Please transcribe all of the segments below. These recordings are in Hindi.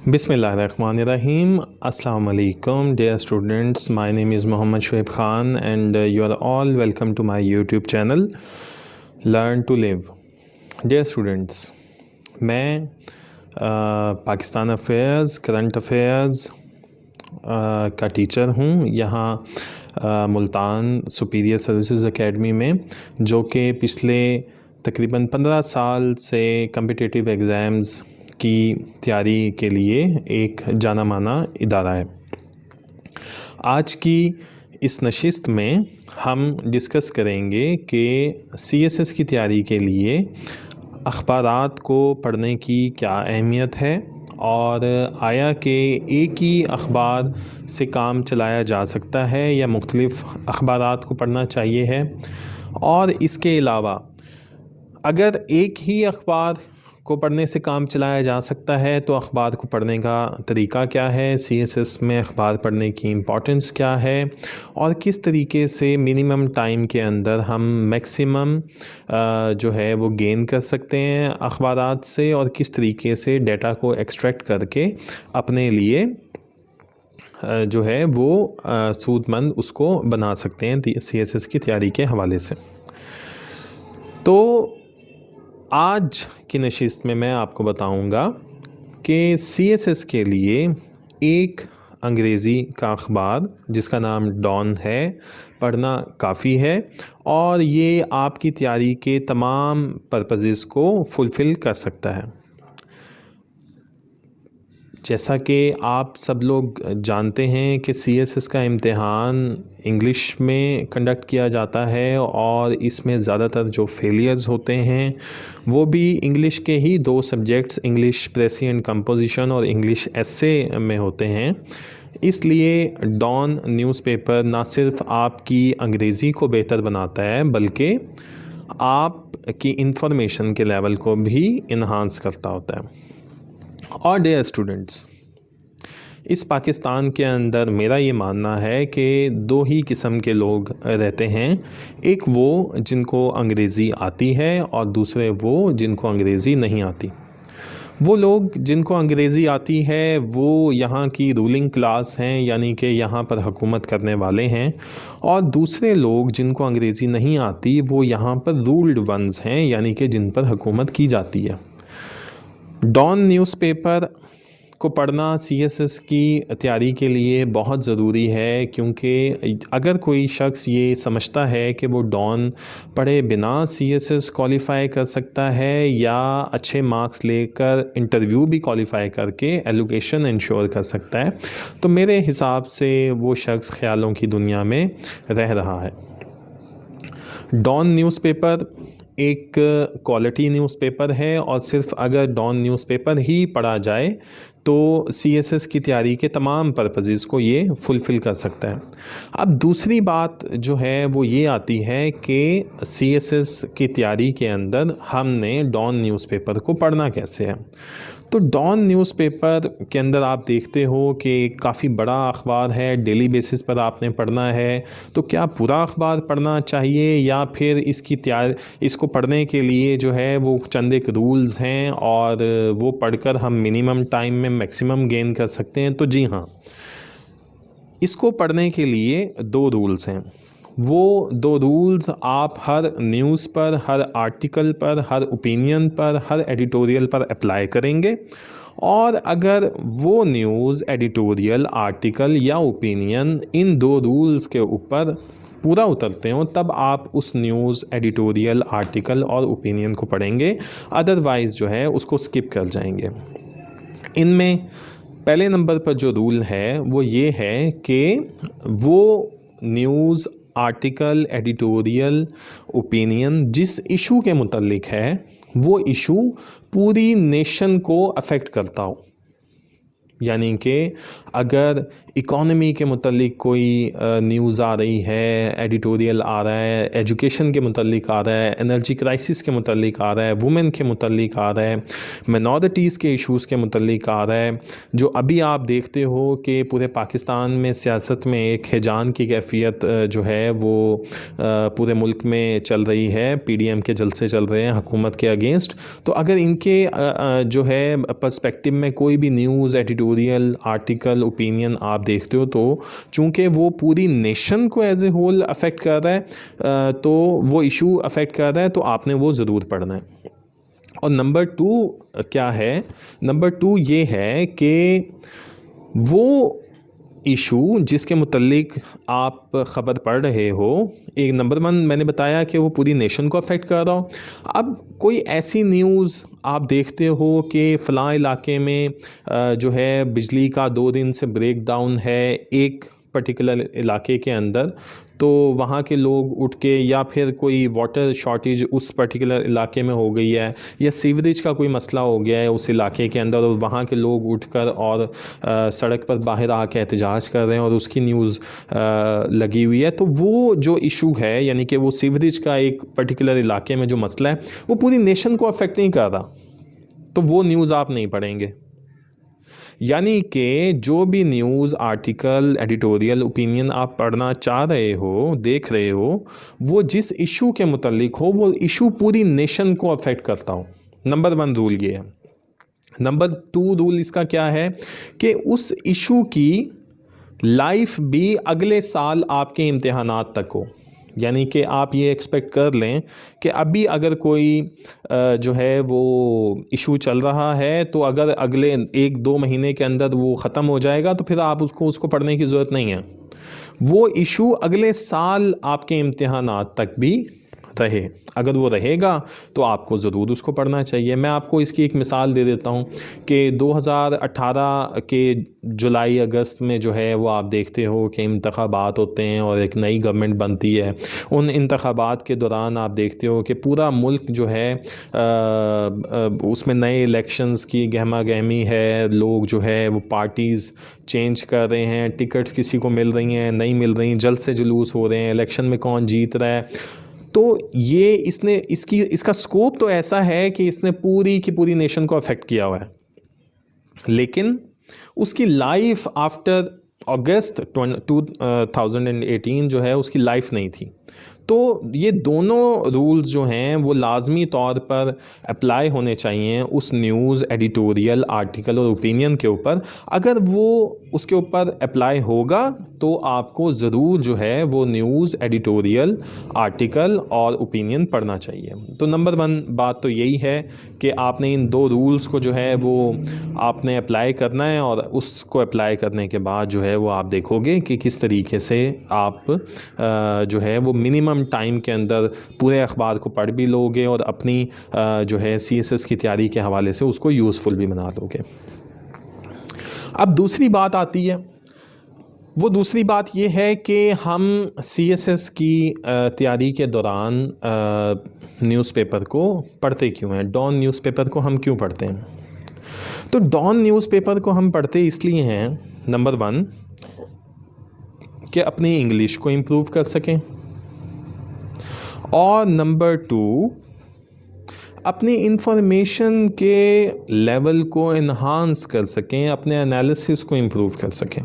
Bismillahirrahmanirrahim. Assalamu alaikum, dear students. My name is Mohammad Shoaib Khan, and you are all welcome to my YouTube channel Learn to Live. Dear students, मैं पाकिस्तान अफेयर्स, करंट अफेयर्स का टीचर हूँ यहाँ मुल्तान सुपीरियर सर्विसेज एकेडमी में, जो कि पिछले तकरीबन 15 साल से कम्पिटिटिव एग्ज़ाम्स की तैयारी के लिए एक जाना माना इदारा है। आज की इस नशिस्त में हम डिस्कस करेंगे कि CSS की तैयारी के लिए अखबारात को पढ़ने की क्या अहमियत है और आया कि एक ही अखबार से काम चलाया जा सकता है या मुख्तलिफ़ अखबारात को पढ़ना चाहिए है, और इसके अलावा अगर एक ही अखबार को पढ़ने से काम चलाया जा सकता है तो अखबार को पढ़ने का तरीका क्या है, CSS में अखबार पढ़ने की इम्पोर्टेंस क्या है, और किस तरीके से मिनिमम टाइम के अंदर हम मैक्सिमम जो है वो गेन कर सकते हैं अखबारात से, और किस तरीके से डेटा को एक्सट्रैक्ट करके अपने लिए जो है वो सूदमंद उसको बना सकते हैं CSS की तैयारी के हवाले से। तो आज की नशिस्त में मैं आपको बताऊंगा कि CSS के लिए एक अंग्रेज़ी का अखबार जिसका नाम डॉन है पढ़ना काफ़ी है, और ये आपकी तैयारी के तमाम पर्पसेस को फुलफ़िल कर सकता है। जैसा कि आप सब लोग जानते हैं कि CSS का इम्तिहान इंग्लिश में कंडक्ट किया जाता है, और इसमें ज़्यादातर जो फेलियर्स होते हैं वो भी इंग्लिश के ही दो सब्जेक्ट्स, इंग्लिश प्रेसी एंड कंपोजिशन और इंग्लिश एसे में होते हैं। इसलिए डॉन न्यूज़पेपर ना सिर्फ आपकी अंग्रेज़ी को बेहतर बनाता है बल्कि आपकी इंफॉर्मेशन के लेवल को भी इन्हांस करता होता है। और डियर स्टूडेंट्स, इस पाकिस्तान के अंदर मेरा ये मानना है कि दो ही किस्म के लोग रहते हैं, एक वो जिनको अंग्रेज़ी आती है और दूसरे वो जिनको अंग्रेज़ी नहीं आती। वो लोग जिनको अंग्रेज़ी आती है वो यहाँ की रूलिंग क्लास हैं, यानी कि यहाँ पर हुकूमत करने वाले हैं, और दूसरे लोग जिनको अंग्रेज़ी नहीं आती वो यहाँ पर रूल्ड वंस हैं, यानी कि जिन पर हुकूमत की जाती है। डॉन न्यूज़पेपर को पढ़ना CSS की तैयारी के लिए बहुत ज़रूरी है, क्योंकि अगर कोई शख्स ये समझता है कि वो डॉन पढ़े बिना CSS क्वालिफ़ाई कर सकता है या अच्छे मार्क्स लेकर इंटरव्यू भी क्वालिफ़ाई करके एलोकेशन इंश्योर कर सकता है, तो मेरे हिसाब से वो शख्स ख़यालों की दुनिया में रह रहा है। डॉन न्यूज़पेपर एक क्वालिटी न्यूज़पेपर है, और सिर्फ अगर डॉन न्यूज़पेपर ही पढ़ा जाए तो CSS की तैयारी के तमाम पर्पसेस को ये फुलफ़िल कर सकता है। अब दूसरी बात जो है वो ये आती है कि CSS की तैयारी के अंदर हमने डॉन न्यूज़पेपर को पढ़ना कैसे है। तो डॉन न्यूज़पेपर के अंदर आप देखते हो कि काफ़ी बड़ा अखबार है, डेली बेसिस पर आपने पढ़ना है, तो क्या पूरा अखबार पढ़ना चाहिए या फिर इसको पढ़ने के लिए जो है वो चंद एक रूल्स हैं और वो पढ़कर हम मिनिमम टाइम में मैक्सिमम गेन कर सकते हैं। तो जी हाँ, इसको पढ़ने के लिए दो रूल्स हैं। वो दो रूल्स आप हर न्यूज़ पर, हर आर्टिकल पर, हर ओपिनियन पर, हर एडिटोरियल पर अप्लाई करेंगे, और अगर वो न्यूज़, एडिटोरियल, आर्टिकल या ओपिनियन इन दो रूल्स के ऊपर पूरा उतरते हो तब आप उस न्यूज़, एडिटोरियल, आर्टिकल और ओपिनियन को पढ़ेंगे, अदरवाइज़ जो है उसको स्किप कर जाएंगे। इनमें पहले नंबर पर जो रूल है वो ये है कि वो न्यूज़, आर्टिकल, एडिटोरियल, ओपिनियन जिस इशू के मुतल्लिक है वो इशू पूरी नेशन को अफेक्ट करता हो, यानी कि अगर इकोनॉमी के मुतल्लिक कोई न्यूज़ आ रही है, एडिटोरियल आ रहा है, एजुकेशन के मुतल्लिक आ रहा है, एनर्जी क्राइसिस के मुतल्लिक आ रहा है, वुमेन के मुतल्लिक आ रहा है, मिनॉरिटीज़ के इश्यूज़ के मुतल्लिक आ रहा है, जो अभी आप देखते हो कि पूरे पाकिस्तान में सियासत में एक हिजान की कैफियत जो है वो पूरे मुल्क में चल रही है, पीडीएम के जलसे चल रहे हैं हुकूमत के अगेंस्ट। तो अगर इनके जो है पर्सपेक्टिव में कोई भी न्यूज़, एडिटोरियल, आर्टिकल, ओपिनियन आप देखते हो, तो चूँकि वो पूरी नेशन को एज ए होल अफेक्ट कर रहा है, तो वो इशू अफेक्ट कर रहा है, तो आपने वो ज़रूर पढ़ना है। और नंबर 2 क्या है? नंबर 2 ये है कि वो इशू जिसके मुतल्लिक आप ख़बर पढ़ रहे हो, एक नंबर 1 मैंने बताया कि वो पूरी नेशन को अफेक्ट कर रहा हो। अब कोई ऐसी न्यूज़ आप देखते हो कि फ़लाँ इलाके में जो है बिजली का 2 दिन से ब्रेक डाउन है एक पर्टिकुलर इलाके के अंदर, तो वहाँ के लोग उठ के, या फिर कोई वाटर शॉर्टेज उस पर्टिकुलर इलाके में हो गई है, या सीवरेज का कोई मसला हो गया है उस इलाके के अंदर, और वहाँ के लोग उठकर और सड़क पर बाहर आके एहतजाज कर रहे हैं और उसकी न्यूज़ लगी हुई है, तो वो जो इशू है, यानी कि वो सीवरेज का एक पर्टिकुलर इलाके में जो मसला है, वो पूरी नेशन को अफेक्ट नहीं कर रहा, तो वो न्यूज़ आप नहीं पढ़ेंगे। यानी कि जो भी न्यूज़, आर्टिकल, एडिटोरियल, ओपिनियन आप पढ़ना चाह रहे हो, देख रहे हो, वो जिस इशू के मुतल्लिक हो, वो इशू पूरी नेशन को अफेक्ट करता हो। नंबर 1 रूल ये है। नंबर 2 रूल इसका क्या है कि उस इशू की लाइफ भी अगले साल आपके इम्तिहानात तक हो। यानी कि आप ये एक्सपेक्ट कर लें कि अभी अगर कोई जो है वो इशू चल रहा है, तो अगर अगले 1-2 महीने के अंदर वो ख़त्म हो जाएगा, तो फिर आप उसको पढ़ने की ज़रूरत नहीं है। वो इशू अगले साल आपके इम्तिहानात तक भी रहे। अगर वो रहेगा तो आपको ज़रूर उसको पढ़ना चाहिए। मैं आपको इसकी एक मिसाल दे देता हूँ कि 2018 के जुलाई अगस्त में जो है वो आप देखते हो कि इंतखाबात होते हैं और एक नई गवर्नमेंट बनती है। उन इंतखाबात के दौरान आप देखते हो कि पूरा मुल्क जो है उसमें नए इलेक्शंस की गहमा गहमी है। लोग जो है वो पार्टीज़ चेंज कर रहे हैं, टिकट्स किसी को मिल रही हैं, नहीं मिल रही, जल्द से जुलूस हो रहे हैं, इलेक्शन में कौन जीत रहा है। तो ये इसका स्कोप तो ऐसा है कि इसने पूरी की पूरी नेशन को अफेक्ट किया हुआ है, लेकिन उसकी लाइफ आफ्टर अगस्त 2018 जो है उसकी लाइफ नहीं थी। तो ये दोनों रूल्स जो हैं वो लाजमी तौर पर अप्लाई होने चाहिए उस न्यूज़, एडिटोरियल, आर्टिकल और ओपिनियन के ऊपर। अगर वो उसके ऊपर अप्लाई होगा तो आपको ज़रूर जो है वो न्यूज़, एडिटोरियल, आर्टिकल और ओपिनियन पढ़ना चाहिए। तो नंबर 1 बात तो यही है कि आपने इन 2 रूल्स को जो है वो आपने अप्लाई करना है, और उसको अप्लाई करने के बाद जो है वो आप देखोगे कि किस तरीके से आप जो है वो मिनिमम टाइम के अंदर पूरे अखबार को पढ़ भी लोगे और अपनी जो है CSS की तैयारी के हवाले से उसको यूज़फुल भी बना दोगे। अब दूसरी बात आती है, वो दूसरी बात ये है कि हम CSS की तैयारी के दौरान न्यूज़पेपर को पढ़ते क्यों हैं? डॉन न्यूज़पेपर को हम क्यों पढ़ते हैं? तो डॉन न्यूज़पेपर को हम पढ़ते इसलिए हैं, नंबर 1 कि अपनी इंग्लिश को इम्प्रूव कर सकें, और नंबर 2 अपनी इंफॉर्मेशन के लेवल को इन्हांस कर सकें, अपने एनालिसिस को इम्प्रूव कर सकें।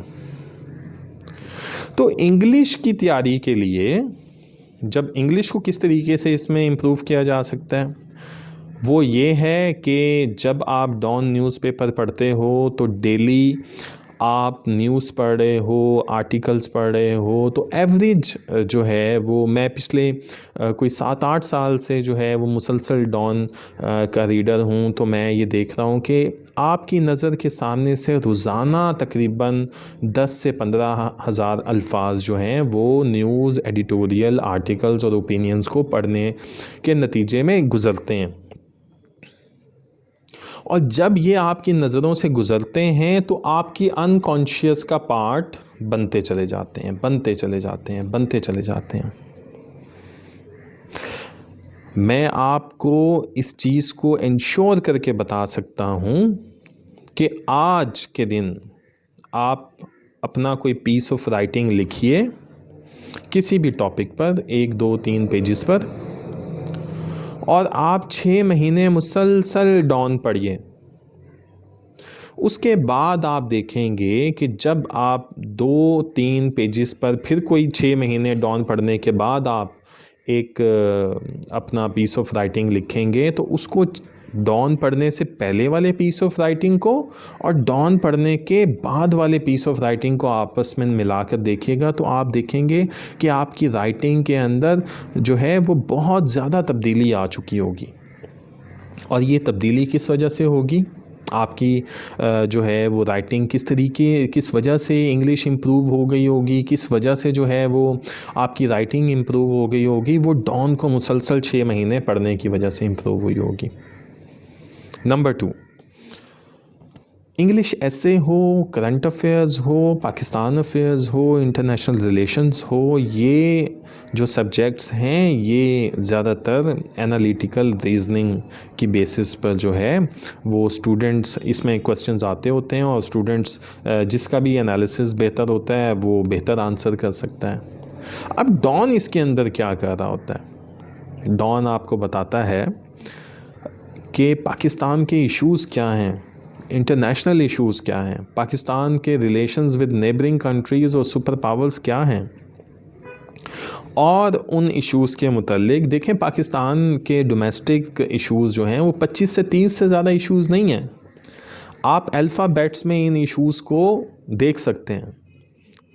तो इंग्लिश की तैयारी के लिए, जब इंग्लिश को किस तरीके से इसमें इम्प्रूव किया जा सकता है, वो ये है कि जब आप डॉन न्यूज़पेपर पढ़ते हो तो डेली आप न्यूज़ पढ़ रहे हो, आर्टिकल्स पढ़ रहे हो, तो एवरेज जो है वो, मैं पिछले कोई 7-8 साल से जो है वो मुसलसल डॉन का रीडर हूँ, तो मैं ये देख रहा हूँ कि आपकी नज़र के सामने से रोज़ाना तकरीबन 10 से 15 हज़ार अल्फाज जो हैं वो न्यूज़, एडिटोरियल, आर्टिकल्स और ओपिनियंस को पढ़ने के नतीजे में गुज़रते हैं। और जब ये आपकी नज़रों से गुज़रते हैं तो आपकी अनकॉन्शियस का पार्ट बनते चले जाते हैं, बनते चले जाते हैं, बनते चले जाते हैं। मैं आपको इस चीज़ को इंश्योर करके बता सकता हूँ कि आज के दिन आप अपना कोई पीस ऑफ राइटिंग लिखिए किसी भी टॉपिक पर, 1 2 3 पेजेस पर, और आप 6 महीने मुसलसल डॉन पढ़िए। उसके बाद आप देखेंगे कि जब आप 2 3 पेजेस पर फिर कोई 6 महीने डॉन पढ़ने के बाद आप एक अपना पीस ऑफ राइटिंग लिखेंगे, तो उसको डॉन पढ़ने से पहले वाले पीस ऑफ राइटिंग को और डॉन पढ़ने के बाद वाले पीस ऑफ राइटिंग को आपस में मिलाकर देखिएगा, तो आप देखेंगे कि आपकी राइटिंग के अंदर जो है वो बहुत ज़्यादा तब्दीली आ चुकी होगी। और ये तब्दीली किस वजह से होगी? आपकी जो है वो राइटिंग किस वजह से इंग्लिश इम्प्रूव हो गई होगी, किस वजह से जो है वो आपकी राइटिंग इम्प्रूव हो गई होगी? वो डॉन को मुसलसल 6 महीने पढ़ने की वजह से इम्प्रूव हुई होगी। नंबर 2, इंग्लिश ऐसे हो, करंट अफेयर्स हो, पाकिस्तान अफेयर्स हो, इंटरनेशनल रिलेशंस हो, ये जो सब्जेक्ट्स हैं ये ज़्यादातर एनालिटिकल रीजनिंग की बेसिस पर जो है वो स्टूडेंट्स, इसमें क्वेश्चंस आते होते हैं और स्टूडेंट्स जिसका भी एनालिसिस बेहतर होता है वो बेहतर आंसर कर सकता है। अब डॉन इसके अंदर क्या कर रहा होता है? डॉन आपको बताता है कि पाकिस्तान के इश्यूज़ क्या हैं, इंटरनेशनल इश्यूज़ क्या हैं, पाकिस्तान के रिलेशंस विद नेबरिंग कंट्रीज़ और सुपर पावर्स क्या हैं, और उन इश्यूज़ के मुतालिक देखें पाकिस्तान के डोमेस्टिक इश्यूज़ जो हैं वो 25 से 30 से ज़्यादा इश्यूज़ नहीं हैं। आप अल्फ़ाबेट्स में इन इश्यूज़ को देख सकते हैं।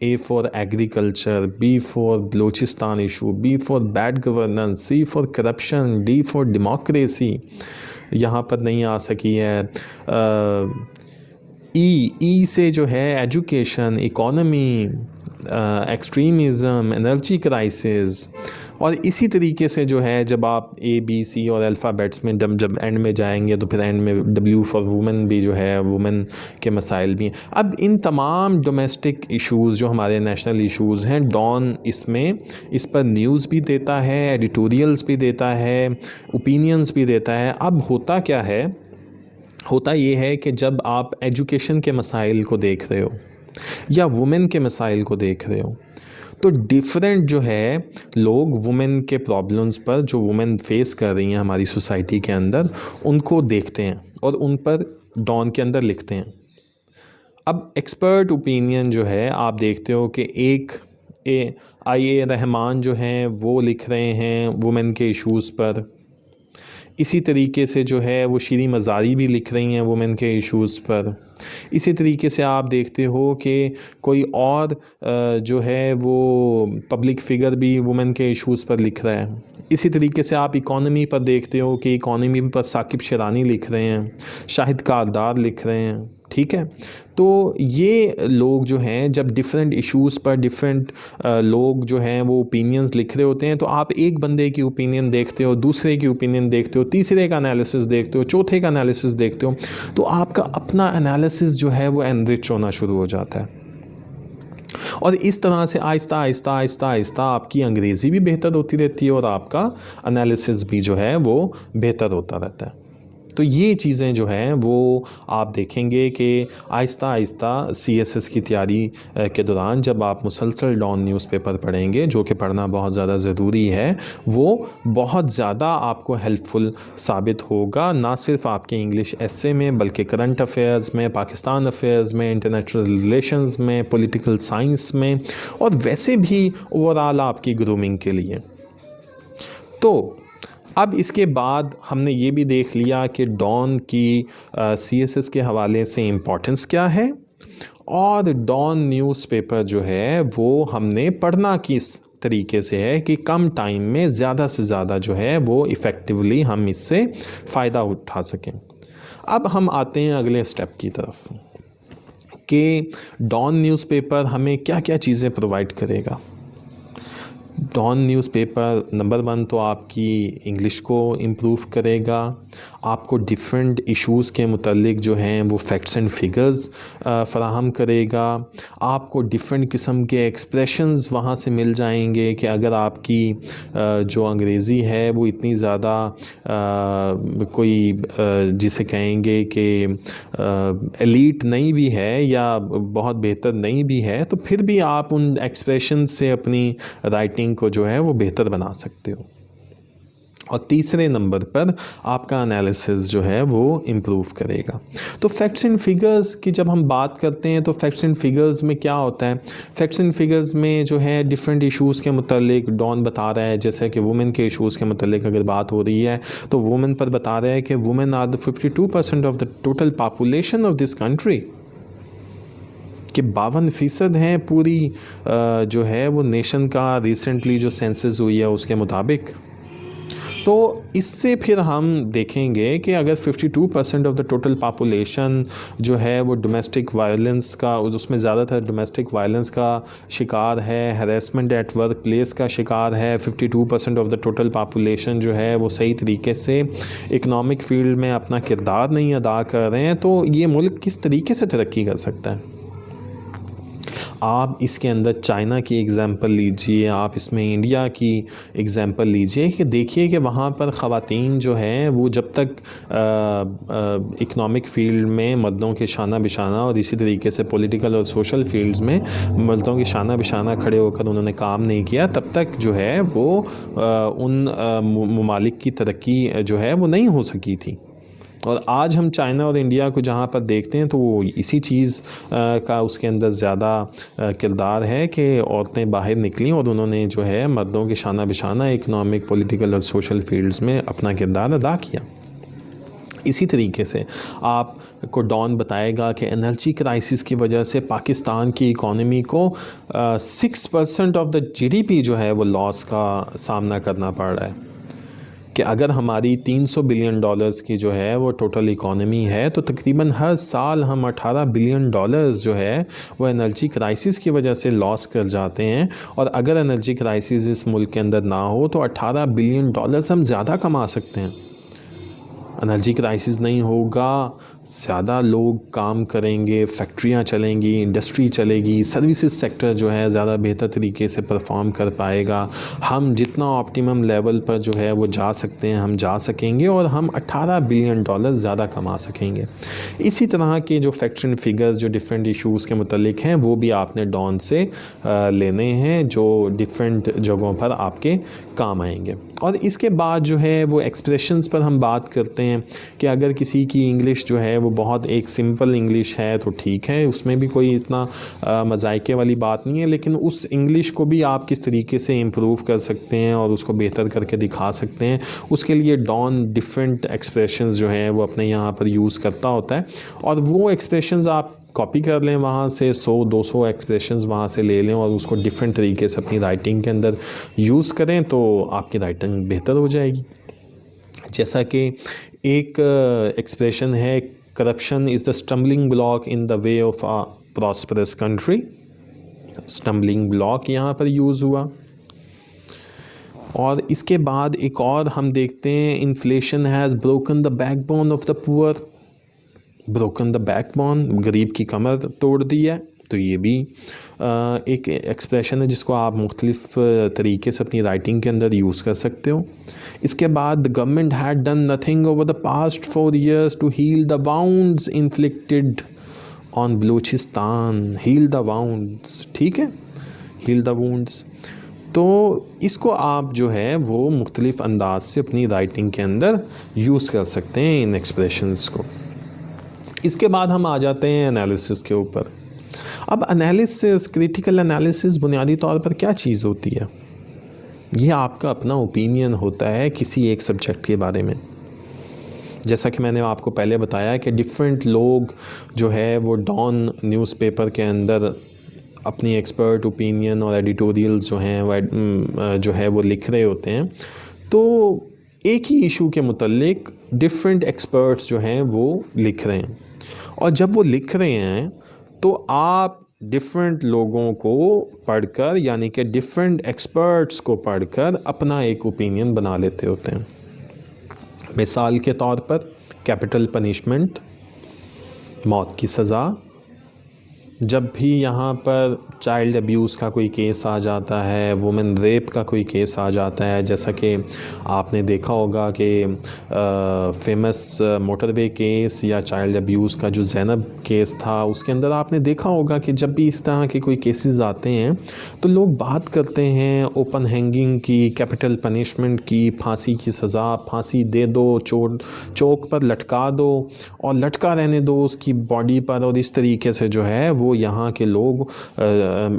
A for agriculture, B for Balochistan issue, B for bad governance, C for corruption, D for democracy यहाँ पर नहीं आ सकी है। ई से जो है education, economy, extremism, energy crisis, और इसी तरीके से जो है जब आप ABC और अल्फ़ाबेट्स में जब एंड में जाएंगे तो फिर एंड में W फॉर वुमेन भी जो है, वुमेन के मसाइल भी हैं। अब इन तमाम डोमेस्टिक इश्यूज़ जो हमारे नेशनल इश्यूज़ हैं, डॉन इसमें इस पर न्यूज़ भी देता है, एडिटोरियल्स भी देता है, ओपिनियंस भी देता है। अब होता क्या है? होता ये है कि जब आप एजुकेशन के मसाइल को देख रहे हो या वुमेन के मसाइल को देख रहे हो, तो डिफरेंट जो है लोग वुमेन के प्रॉब्लम्स पर, जो वुमेन फेस कर रही हैं हमारी सोसाइटी के अंदर, उनको देखते हैं और उन पर डॉन के अंदर लिखते हैं। अब एक्सपर्ट ओपिनियन जो है आप देखते हो कि एक IA रहमान जो हैं वो लिख रहे हैं वुमेन के इश्यूज़ पर, इसी तरीके से जो है वो शीरी मज़ारी भी लिख रही हैं वुमेन के इश्यूज़ पर। इसी तरीके से आप देखते हो कि कोई और जो है वो पब्लिक फ़िगर भी वुमेन के इश्यूज़ पर लिख रहा है। इसी तरीके से आप इकॉनमी पर देखते हो कि इकॉनमी पर साकिब शिरानी लिख रहे हैं, शाहिद कारदार लिख रहे हैं, ठीक है। तो ये लोग जो हैं जब डिफरेंट इश्यूज़ पर डिफरेंट लोग जो हैं वो ओपिनियंस लिख रहे होते हैं, तो आप एक बंदे की ओपिनियन देखते हो, दूसरे की ओपिनियन देखते हो, तीसरे का एनालिसिस देखते हो, चौथे का एनालिसिस देखते हो, तो आपका अपना एनालिसिस जो है वो एनरिच होना शुरू हो जाता है। और इस तरह से आहिस्ता आहिस्ता आहिस्ता आहिस्ता आपकी अंग्रेज़ी भी बेहतर होती रहती है और आपका एनालिसिस भी जो है वो बेहतर होता रहता है। तो ये चीज़ें जो हैं वो आप देखेंगे कि आहिस्ता आहिस्ता CSS की तैयारी के दौरान जब आप मुसलसल डॉन न्यूज़पेपर पढ़ेंगे, जो कि पढ़ना बहुत ज़्यादा ज़रूरी है, वो बहुत ज़्यादा आपको हेल्पफुल साबित होगा, ना सिर्फ आपके इंग्लिश एसे में बल्कि करंट अफेयर्स में, पाकिस्तान अफेयर्स में, इंटरनेशनल रिलेशंस में, पॉलिटिकल साइंस में, और वैसे भी ओवरऑल आपकी ग्रूमिंग के लिए। तो अब इसके बाद हमने ये भी देख लिया कि डॉन की CSS के हवाले से इम्पोर्टेंस क्या है, और डॉन न्यूज़पेपर जो है वो हमने पढ़ना किस तरीके से है कि कम टाइम में ज़्यादा से ज़्यादा जो है वो इफ़ेक्टिवली हम इससे फ़ायदा उठा सकें। अब हम आते हैं अगले स्टेप की तरफ कि डॉन न्यूज़पेपर हमें क्या क्या चीज़ें प्रोवाइड करेगा। डॉन न्यूज़पेपर नंबर 1 तो आपकी इंग्लिश को इम्प्रूव करेगा, आपको डिफरेंट इश्यूज़ के मुतालिक जो हैं वो फैक्ट्स एंड फिगर्स फ़राहम करेगा। आपको डिफरेंट किस्म के एक्सप्रेशंस वहाँ से मिल जाएंगे कि अगर आपकी जो अंग्रेज़ी है वो इतनी ज़्यादा कोई जिसे कहेंगे कि एलीट नहीं भी है या बहुत बेहतर नहीं भी है, तो फिर भी आप उन एक्सप्रेशन से अपनी राइटिंग को जो है वो बेहतर बना सकते हो। और तीसरे नंबर पर आपका एनालिसिस जो है वो इम्प्रूव करेगा। तो फैक्ट्स एंड फिगर्स की जब हम बात करते हैं तो फैक्ट्स एंड फिगर्स में क्या होता है, फैक्ट्स एंड फिगर्स में जो है डिफरेंट इश्यूज़ के मुतालिक डॉन बता रहा है, जैसे कि वुमेन के इश्यूज़ के मुतालिक अगर बात हो रही है तो वुमेन पर बता रहा है कि women are the 52% of the total population of this country, कि 52% हैं पूरी जो है वो नेशन का, रिसेंटली जो सेंसस हुई है उसके मुताबिक। तो इससे फिर हम देखेंगे कि अगर 52% ऑफ द टोटल पॉपुलेशन जो है वो डोमेस्टिक वायलेंस का, उसमें ज़्यादातर डोमेस्टिक वायलेंस का शिकार है, हैरेसमेंट एट वर्क प्लेस का शिकार है, 52% ऑफ द टोटल पॉपुलेशन जो है वो सही तरीके से इकनॉमिक फील्ड में अपना किरदार नहीं अदा कर रहे हैं, तो ये मुल्क किस तरीके से तरक्की कर सकता है। आप इसके अंदर चाइना की एग्ज़ाम्पल लीजिए, आप इसमें इंडिया की एग्ज़ाम्पल लीजिए कि देखिए कि वहाँ पर ख़वातीन जो हैं वो जब तक इकनॉमिक फ़ील्ड में मर्दों के शाना बिशाना और इसी तरीके से पॉलिटिकल और सोशल फील्ड्स में मर्दों के शाना बिशाना खड़े होकर उन्होंने काम नहीं किया, तब तक जो है वो उन ममालिक की तरक्की जो है वो नहीं हो सकी थी। और आज हम चाइना और इंडिया को जहाँ पर देखते हैं तो वो इसी चीज़ का उसके अंदर ज़्यादा किरदार है कि औरतें बाहर निकली और उन्होंने जो है मर्दों के शाना बिशाना इकनॉमिक, पॉलिटिकल और सोशल फील्ड्स में अपना किरदार अदा किया। इसी तरीके से आपको डॉन बताएगा कि एनर्जी क्राइसिस की वजह से पाकिस्तान की इकॉनमी को 6% ऑफ द GDP जो है वो लॉस का सामना करना पड़ रहा है, कि अगर हमारी 300 बिलियन डॉलर्स की जो है वो टोटल इकॉनमी है तो तकरीबन हर साल हम 18 बिलियन डॉलर्स जो है वो एनर्जी क्राइसिस की वजह से लॉस कर जाते हैं। और अगर एनर्जी क्राइसिस इस मुल्क के अंदर ना हो तो 18 बिलियन डॉलर्स हम ज़्यादा कमा सकते हैं। एनर्जी क्राइसिस नहीं होगा, ज़्यादा लोग काम करेंगे, फैक्ट्रियाँ चलेंगी, इंडस्ट्री चलेगी, सर्विसेज सेक्टर जो है ज़्यादा बेहतर तरीके से परफॉर्म कर पाएगा। हम जितना ऑप्टिमम लेवल पर जो है वो जा सकते हैं हम जा सकेंगे और हम 18 बिलियन डॉलर ज़्यादा कमा सकेंगे। इसी तरह के जो फैक्ट्स एंड फिगर्स जो डिफरेंट इश्यूज़ के मुतालिक हैं वो भी आपने डॉन से लेने हैं, जो डिफरेंट जगहों पर आपके काम आएंगे। और इसके बाद जो है वो एक्सप्रेशंस पर हम बात करते हैं कि अगर किसी की इंग्लिश जो है वो बहुत एक सिंपल इंग्लिश है तो ठीक है, उसमें भी कोई इतना मज़ाइके वाली बात नहीं है, लेकिन उस इंग्लिश को भी आप किस तरीके से इम्प्रूव कर सकते हैं और उसको बेहतर करके दिखा सकते हैं, उसके लिए डॉन डिफरेंट एक्सप्रेशंस जो हैं वो अपने यहाँ पर यूज़ करता होता है। और वो एक्सप्रेशंस आप कॉपी कर लें, वहाँ से 100-200 एक्सप्रेशंस वहाँ से ले लें और उसको डिफरेंट तरीके से अपनी राइटिंग के अंदर यूज़ करें तो आपकी राइटिंग बेहतर हो जाएगी। जैसा कि एक एक्सप्रेशन है, corruption is the stumbling block in the way of a prosperous country. Stumbling block यहाँ पर यूज़ हुआ। और इसके बाद एक और हम देखते हैं, inflation has broken the backbone of the poor. Broken the backbone, गरीब की कमर तोड़ दी है। तो ये भी एक एक्सप्रेशन है जिसको आप मुख्तलिफ तरीके से अपनी राइटिंग के अंदर यूज़ कर सकते हो। इसके बाद the government had done nothing over the past 4 years to heal the wounds inflicted on Balochistan. Heal the wounds, ठीक है, हील द वुंड्स। तो इसको आप जो है वो मुख्तलिफ अंदाज से अपनी राइटिंग के अंदर यूज़ कर सकते हैं इन एक्सप्रेशंस को। इसके बाद हम आ जाते हैं एनालिसिस के ऊपर। अब एनालिसिस, क्रिटिकल एनालिसिस बुनियादी तौर पर क्या चीज़ होती है? ये आपका अपना ओपिनियन होता है किसी एक सब्जेक्ट के बारे में। जैसा कि मैंने आपको पहले बताया कि डिफरेंट लोग जो है वो डॉन न्यूज़पेपर के अंदर अपनी एक्सपर्ट ओपिनियन और एडिटोरियल्स जो हैं वो जो है वो लिख रहे होते हैं। तो एक ही इशू के मुतल्लिक डिफरेंट एक्सपर्ट्स जो हैं वो लिख रहे हैं, और जब वो लिख रहे हैं तो आप डिफरेंट लोगों को पढ़कर, यानी कि डिफरेंट एक्सपर्ट्स को पढ़कर अपना एक ओपिनियन बना लेते होते हैं। मिसाल के तौर पर कैपिटल पनिशमेंट, मौत की सज़ा। जब भी यहाँ पर चाइल्ड अब्यूज़ का कोई केस आ जाता है, वुमेन रेप का कोई केस आ जाता है, जैसा कि आपने देखा होगा कि फेमस मोटरवे केस या चाइल्ड अब्यूज़ का जो ज़ैनब केस था, उसके अंदर आपने देखा होगा कि जब भी इस तरह के कोई केसेस आते हैं तो लोग बात करते हैं ओपन हैंगिंग की, कैपिटल पनिशमेंट की, फांसी की सज़ा, फांसी दे दो, चौक पर लटका दो और लटका रहने दो उसकी बॉडी पर। और इस तरीके से जो है वो यहाँ के लोग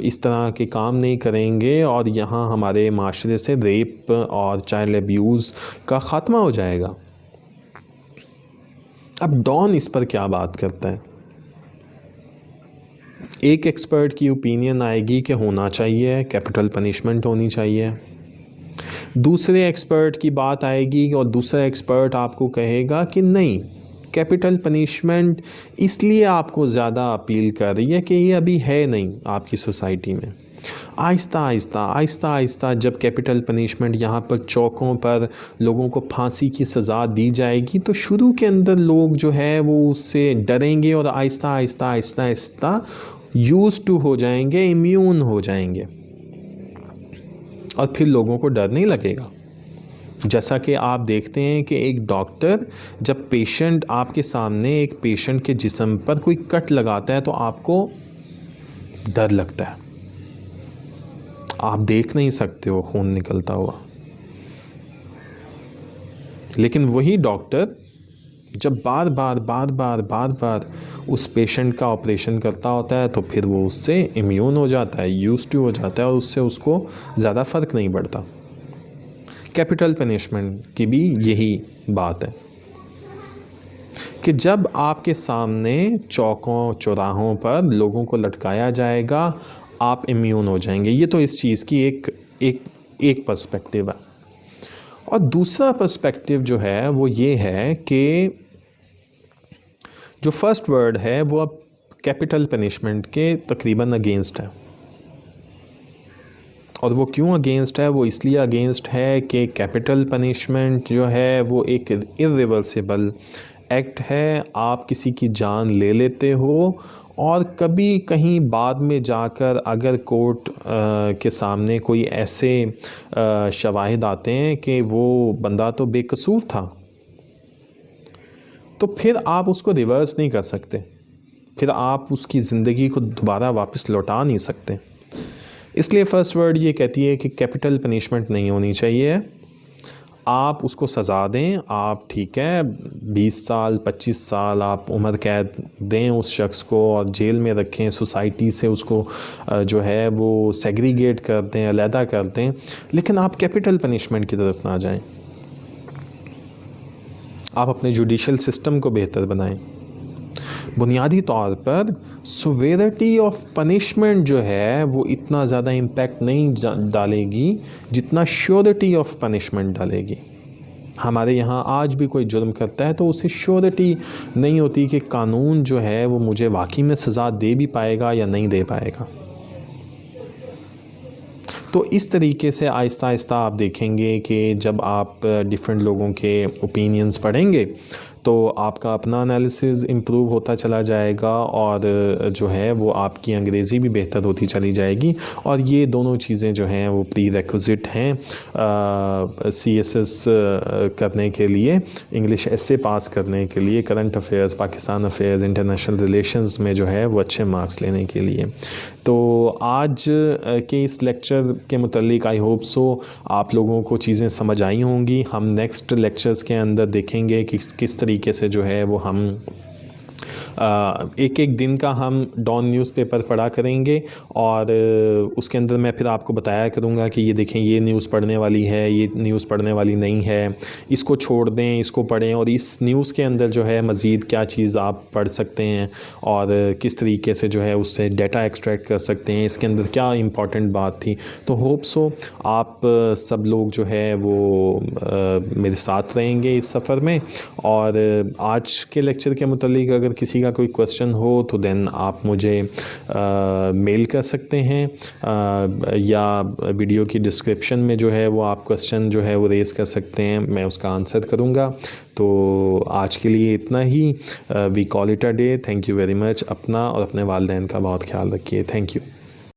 इस तरह के काम नहीं करेंगे और यहाँ हमारे माशरे से रेप और चाइल्ड अब्यूज़ का ख़ात्मा हो जाएगा। अब डॉन इस पर क्या बात करता है? एक एक्सपर्ट की ओपिनियन आएगी कि होना चाहिए, कैपिटल पनिशमेंट होनी चाहिए। दूसरे एक्सपर्ट की बात आएगी और दूसरा एक्सपर्ट आपको कहेगा कि नहीं, कैपिटल पनिशमेंट इसलिए आपको ज़्यादा अपील कर रही है कि ये अभी है नहीं आपकी सोसाइटी में। आहिस्ता जब कैपिटल पनिशमेंट यहाँ पर चौकों पर लोगों को फांसी की सज़ा दी जाएगी तो शुरू के अंदर लोग जो है वो उससे डरेंगे और आहिस्ता यूज़ टू हो जाएंगे, इम्यून हो जाएंगे और फिर लोगों को डर नहीं लगेगा। जैसा कि आप देखते हैं कि एक डॉक्टर जब पेशेंट आपके सामने एक पेशेंट के जिस्म पर कोई कट लगाता है तो आपको डर लगता है, आप देख नहीं सकते हो खून निकलता हुआ। लेकिन वही डॉक्टर जब बार बार उस पेशेंट का ऑपरेशन करता होता है तो फिर वो उससे इम्यून हो जाता है, यूज्ड टू हो जाता है और उससे उसको ज़्यादा फ़र्क नहीं पड़ता। कैपिटल पनिशमेंट की भी यही बात है कि जब आपके सामने चौकों चौराहों पर लोगों को लटकाया जाएगा आप इम्यून हो जाएंगे। ये तो इस चीज़ की एक पर्सपेक्टिव है। और दूसरा पर्सपेक्टिव जो है वो ये है कि जो फर्स्ट वर्ड है वो अब कैपिटल पनिशमेंट के तकरीबन अगेंस्ट है। और वो क्यों अगेंस्ट है? वो इसलिए अगेंस्ट है कि कैपिटल पनिशमेंट जो है वो एक इर्रिवर्सिबल एक्ट है। आप किसी की जान ले लेते हो और कभी कहीं बाद में जाकर अगर कोर्ट के सामने कोई ऐसे शवाहिद आते हैं कि वो बंदा तो बेकसूर था, तो फिर आप उसको रिवर्स नहीं कर सकते, फिर आप उसकी ज़िंदगी को दोबारा वापस लौटा नहीं सकते। इसलिए फ़र्स्ट वर्ड ये कहती है कि कैपिटल पनिशमेंट नहीं होनी चाहिए। आप उसको सज़ा दें, आप ठीक है 20 साल 25 साल आप उम्र कैद दें उस शख्स को और जेल में रखें, सोसाइटी से उसको जो है वो सेग्रीगेट कर दें, अलहदा कर दें, लेकिन आप कैपिटल पनिशमेंट की तरफ ना जाएं। आप अपने जुडिशल सिस्टम को बेहतर बनाएं। बुनियादी तौर पर सिवियरिटी ऑफ पनिशमेंट जो है वो इतना ज़्यादा इम्पैक्ट नहीं डालेगी जितना श्योरिटी ऑफ पनिशमेंट डालेगी। हमारे यहाँ आज भी कोई जुर्म करता है तो उसे श्योरिटी नहीं होती कि कानून जो है वो मुझे वाकई में सज़ा दे भी पाएगा या नहीं दे पाएगा। तो इस तरीके से आहिस्ता आहिस्ता आप देखेंगे कि जब आप डिफरेंट लोगों के ओपिनियंस पढ़ेंगे तो आपका अपना एनालिसिस इम्प्रूव होता चला जाएगा और जो है वो आपकी अंग्रेज़ी भी बेहतर होती चली जाएगी। और ये दोनों चीज़ें जो हैं वो प्री रिक्विजिट हैं CSS करने के लिए, इंग्लिश एसे पास करने के लिए, current affairs, Pakistan affairs, international relations में जो है वो अच्छे मार्क्स लेने के लिए। तो आज के इस लेक्चर के मुतालिक आई होप सो आप लोगों को चीज़ें समझ आई होंगी। हम नेक्स्ट लेक्चर्स के अंदर देखेंगे कि किस तरीके से जो है वो हम एक एक दिन का हम डॉन न्यूज़पेपर पढ़ा करेंगे और उसके अंदर मैं फिर आपको बताया करूँगा कि ये देखें ये न्यूज़ पढ़ने वाली है, ये न्यूज़ पढ़ने वाली नहीं है, इसको छोड़ दें, इसको पढ़ें, और इस न्यूज़ के अंदर जो है मज़ीद क्या चीज़ आप पढ़ सकते हैं और किस तरीके से जो है उससे डाटा एक्सट्रैक्ट कर सकते हैं, इसके अंदर क्या इंपॉर्टेंट बात थी। तो होप सो आप सब लोग जो है वो मेरे साथ रहेंगे इस सफ़र में। और आज के लेक्चर के मुतालिक अगर अगर किसी का कोई क्वेश्चन हो तो देन आप मुझे मेल कर सकते हैं, या वीडियो की डिस्क्रिप्शन में जो है वो आप क्वेश्चन जो है वो रेज़ कर सकते हैं, मैं उसका आंसर करूँगा। तो आज के लिए इतना ही। We call it a day. Thank you very much. अपना और अपने वालिदैन का बहुत ख्याल रखिए। Thank you.